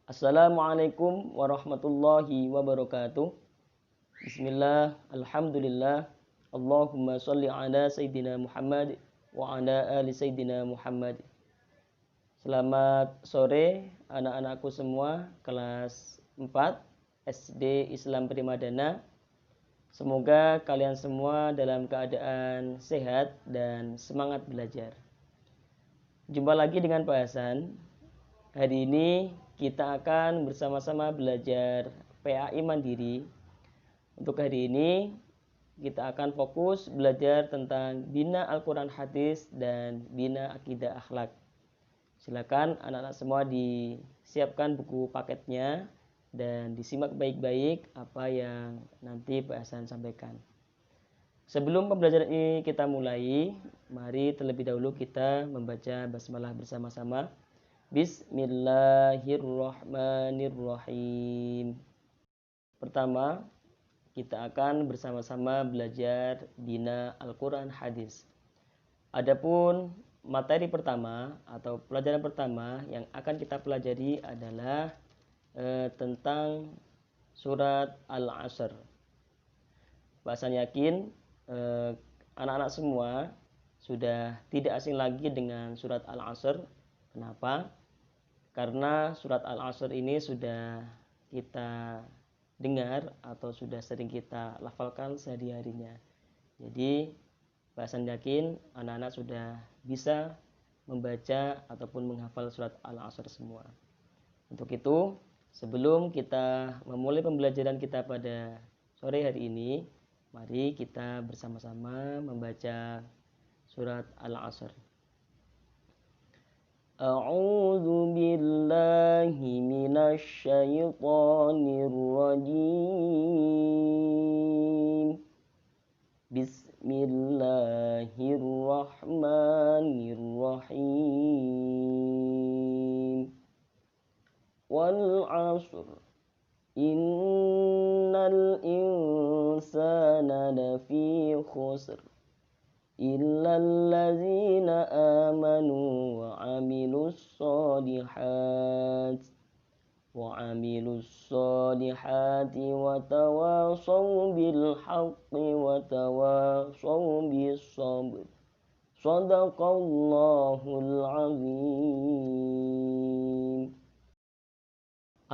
Assalamualaikum warahmatullahi wabarakatuh. Bismillah, alhamdulillah. Allahumma sholli ala Sayyidina Muhammad wa ala ali Sayyidina Muhammad. Selamat sore anak-anakku semua kelas 4 SD Islam Primadana. Semoga kalian semua dalam keadaan sehat dan semangat belajar. Jumpa lagi dengan Pak Hasan. Hari ini kita akan bersama-sama belajar PAI Mandiri. Untuk hari ini kita akan fokus belajar tentang bina Al-Quran Hadis dan bina Akidah Akhlak. Silakan anak-anak semua disiapkan buku paketnya dan disimak baik-baik apa yang nanti Pak Hasan sampaikan. Sebelum pembelajaran ini kita mulai, mari terlebih dahulu kita membaca basmalah bersama-sama. Bismillahirrahmanirrahim. Pertama, kita akan bersama-sama belajar bina Al-Quran Hadis. Adapun materi pertama atau pelajaran pertama yang akan kita pelajari adalah tentang surat Al-Asr. Bahasan yakin anak-anak semua sudah tidak asing lagi dengan surat Al-Asr. Kenapa? Karena surat Al-Asr ini sudah kita dengar atau sudah sering kita lafalkan sehari-harinya. Jadi, bahasan yakin anak-anak sudah bisa membaca ataupun menghafal surat Al-Asr semua. Untuk itu, sebelum kita memulai pembelajaran kita pada sore hari ini, mari kita bersama-sama membaca surat Al-Asr. A'udzu billahi minasy syaithanir rajim. Bismillahirrahmanirrahim. Wal 'ashr. Innal insana lafi khusr. Illal ladzina amanu wa amilus solihati wa tawasaw bil haqqi wa tawasaw bis sabr. Shadaqallahul azim.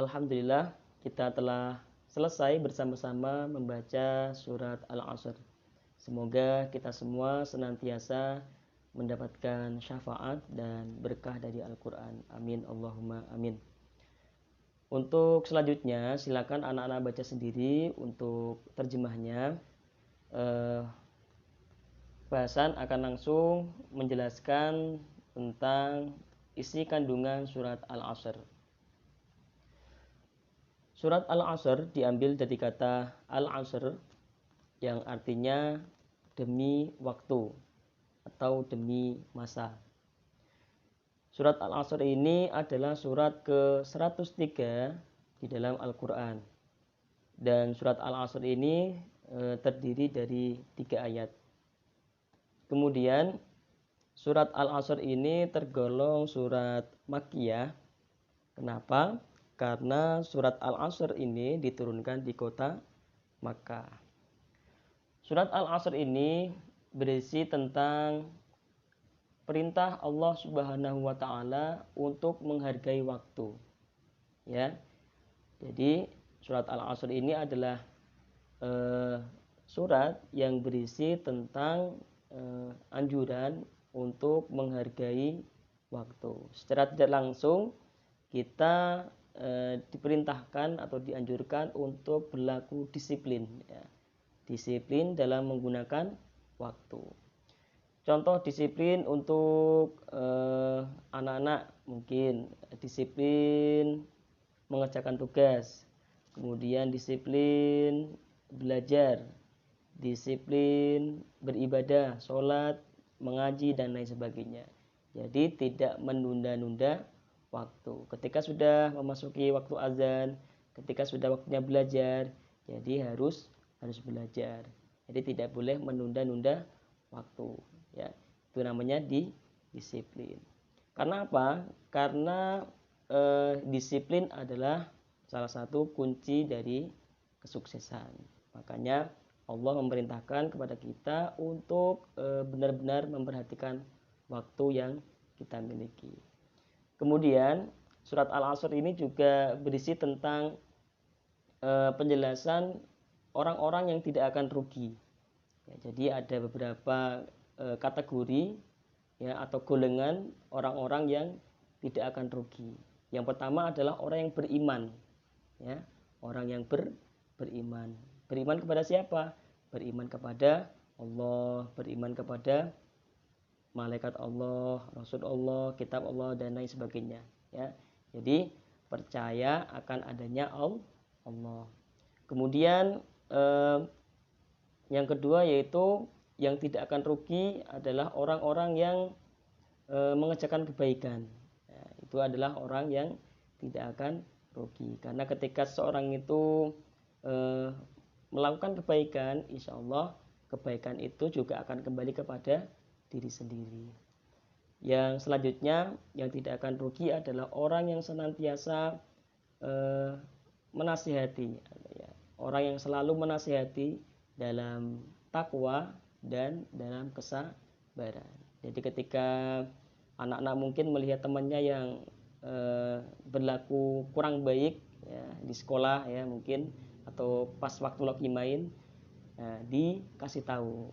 Alhamdulillah, kita telah selesai bersama-sama membaca surat Al-Asr. Semoga kita semua senantiasa mendapatkan syafaat dan berkah dari Al-Quran. Amin Allahumma amin. Untuk selanjutnya silakan anak-anak baca sendiri untuk terjemahnya. Bahasan akan langsung menjelaskan tentang isi kandungan surat Al-Asr. Surat Al-Asr diambil dari kata Al-Asr yang artinya demi waktu atau demi masa. Surat Al-Asr ini adalah surat ke-103 di dalam Al-Quran. Dan surat Al-Asr ini terdiri dari 3 ayat. Kemudian surat Al-Asr ini tergolong surat Makkiyah. Kenapa? Karena surat Al-Asr ini diturunkan di kota Makkah. Surat Al-Asr ini berisi tentang perintah Allah Subhanahu wa taala untuk menghargai waktu. Ya. Jadi surat Al-Asr ini adalah surat yang berisi tentang anjuran untuk menghargai waktu. Secara tidak langsung kita diperintahkan atau dianjurkan untuk berlaku disiplin, ya. Disiplin dalam menggunakan waktu. Contoh disiplin untuk anak-anak mungkin disiplin mengerjakan tugas, kemudian disiplin belajar, disiplin beribadah, sholat, mengaji dan lain sebagainya. Jadi tidak menunda-nunda waktu. Ketika sudah memasuki waktu azan, ketika sudah waktunya belajar, jadi harus belajar. Jadi tidak boleh menunda-nunda waktu, ya. Itu namanya disiplin. Karena apa? Karena disiplin adalah salah satu kunci dari kesuksesan. Makanya Allah memerintahkan kepada kita untuk benar-benar memperhatikan waktu yang kita miliki. Kemudian surat Al-Asr ini juga berisi tentang penjelasan orang-orang yang tidak akan rugi. Ya, jadi ada beberapa kategori ya atau golongan orang-orang yang tidak akan rugi. Yang pertama adalah orang yang beriman, ya, orang yang beriman. Beriman kepada siapa? Beriman kepada Allah, beriman kepada malaikat Allah, Rasul Allah, kitab Allah dan lain sebagainya. Ya, jadi percaya akan adanya Allah. Kemudian yang kedua yaitu yang tidak akan rugi adalah orang-orang yang mengerjakan kebaikan. Ya, itu adalah orang yang tidak akan rugi. Karena ketika seorang itu melakukan kebaikan, insya Allah kebaikan itu juga akan kembali kepada diri sendiri. Yang selanjutnya yang tidak akan rugi adalah orang yang senantiasa menasihati, orang yang selalu menasihati dalam takwa dan dalam kesabaran. Jadi ketika anak-anak mungkin melihat temannya yang berlaku kurang baik ya, di sekolah ya mungkin atau pas waktu lagi main, dikasih tahu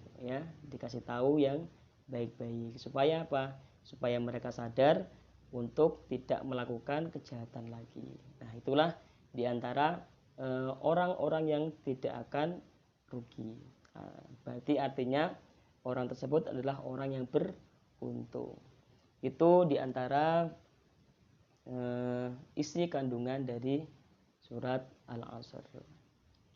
yang baik-baik supaya apa? Supaya mereka sadar untuk tidak melakukan kejahatan lagi. Nah, itulah diantara orang-orang yang tidak akan rugi. Berarti artinya orang tersebut adalah orang yang beruntung. Itu diantara isi kandungan dari surat Al-Asr.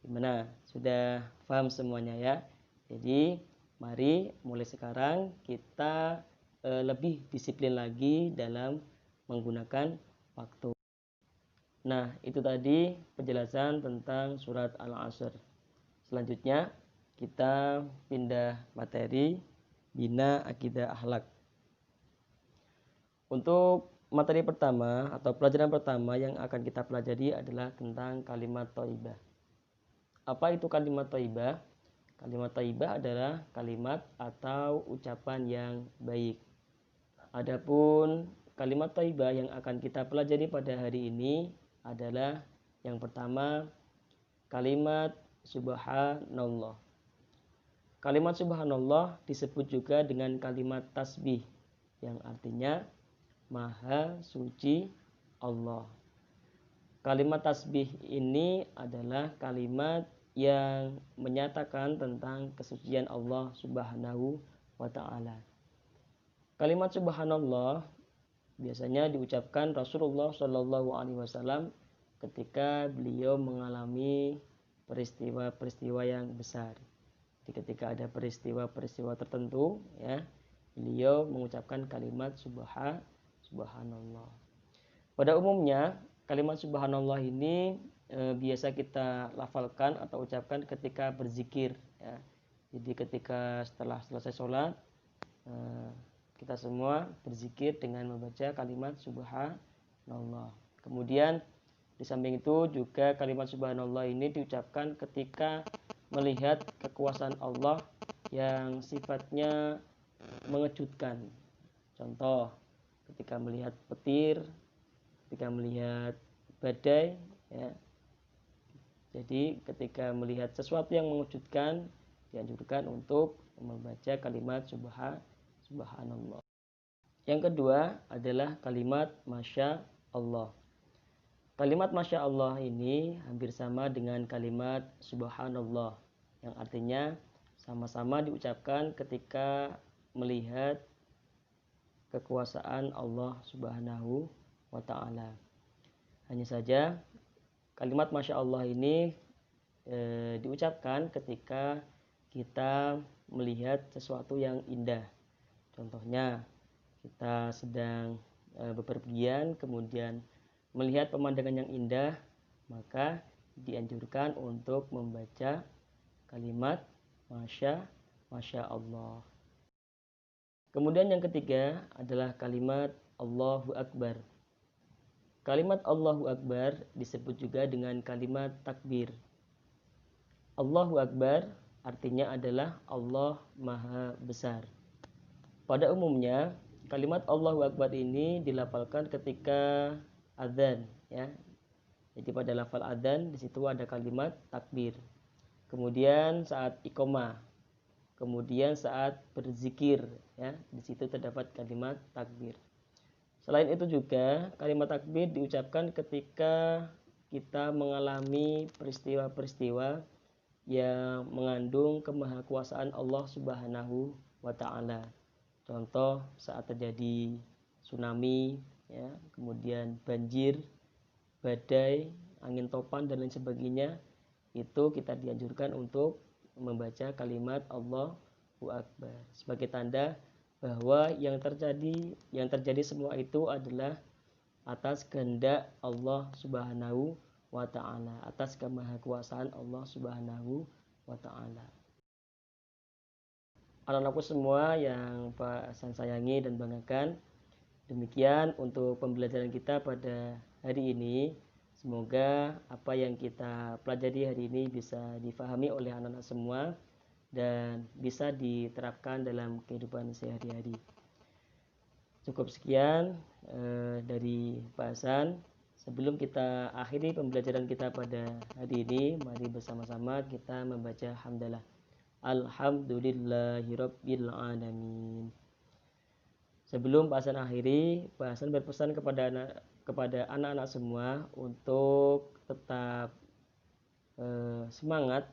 Gimana? Sudah paham semuanya ya? Jadi mari mulai sekarang kita lebih disiplin lagi dalam menggunakan waktu. Nah, itu tadi penjelasan tentang surat Al-Asr. Selanjutnya kita pindah materi bina akidah akhlak. Untuk materi pertama atau pelajaran pertama yang akan kita pelajari adalah tentang kalimat thayyibah. Apa itu kalimat thayyibah? Kalimat thayyibah adalah kalimat atau ucapan yang baik. Adapun kalimat thayyibah yang akan kita pelajari pada hari ini adalah yang pertama kalimat subhanallah. Kalimat subhanallah disebut juga dengan kalimat tasbih yang artinya maha suci Allah. Kalimat tasbih ini adalah kalimat yang menyatakan tentang kesucian Allah Subhanahu wa taala. Kalimat subhanallah biasanya diucapkan Rasulullah Shallallahu alaihi wasallam ketika beliau mengalami peristiwa-peristiwa yang besar. Jadi ketika ada peristiwa-peristiwa tertentu ya, beliau mengucapkan kalimat subhanallah. Pada umumnya kalimat subhanallah ini biasa kita lafalkan atau ucapkan ketika berzikir ya. Jadi ketika setelah selesai sholat kita semua berzikir dengan membaca kalimat subhanallah. Kemudian di samping itu juga kalimat subhanallah ini diucapkan ketika melihat kekuasaan Allah yang sifatnya mengejutkan. Contoh, ketika melihat petir, ketika melihat badai ya. Jadi ketika melihat sesuatu yang mengejutkan dianjurkan untuk membaca kalimat subhanallah. Yang kedua adalah kalimat masya Allah. Kalimat masya Allah ini hampir sama dengan kalimat subhanallah yang artinya sama-sama diucapkan ketika melihat kekuasaan Allah Subhanahu wa taala. Hanya saja kalimat masya Allah ini diucapkan ketika kita melihat sesuatu yang indah. Contohnya kita sedang bepergian kemudian melihat pemandangan yang indah, maka dianjurkan untuk membaca kalimat masya Allah. Kemudian yang ketiga adalah kalimat Allahu Akbar. Kalimat Allahu Akbar disebut juga dengan kalimat takbir. Allahu Akbar artinya adalah Allah Maha Besar. Pada umumnya, kalimat Allahu Akbar ini dilafalkan ketika adzan, ya. Jadi pada lafal adzan di situ ada kalimat takbir. Kemudian saat iqamah, kemudian saat berzikir, ya, di situ terdapat kalimat takbir. Selain itu juga kalimat takbir diucapkan ketika kita mengalami peristiwa-peristiwa yang mengandung kemahakuasaan Allah Subhanahu wa taala. Contoh saat terjadi tsunami, ya, kemudian banjir, badai, angin topan dan lain sebagainya, itu kita dianjurkan untuk membaca kalimat Allahu Akbar sebagai tanda bahwa yang terjadi semua itu adalah atas kehendak Allah Subhanahu wa taala, atas kemahakuasaan Allah Subhanahu wa taala. Anak-anakku semua yang Pak Hasan sayangi dan banggakan, demikian untuk pembelajaran kita pada hari ini. Semoga apa yang kita pelajari hari ini bisa difahami oleh anak-anak semua dan bisa diterapkan dalam kehidupan sehari-hari. Cukup sekian dari Pak Hasan. Sebelum kita akhiri pembelajaran kita pada hari ini, mari bersama-sama kita membaca hamdalah. Alhamdulillahirabbil alamin. Sebelum Pak Hasan akhiri, Pak Hasan berpesan kepada anak-anak semua untuk tetap semangat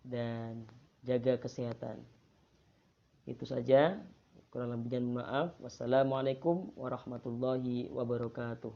dan jaga kesehatan. Itu saja, kurang lebihnya maaf. Wassalamualaikum warahmatullahi wabarakatuh.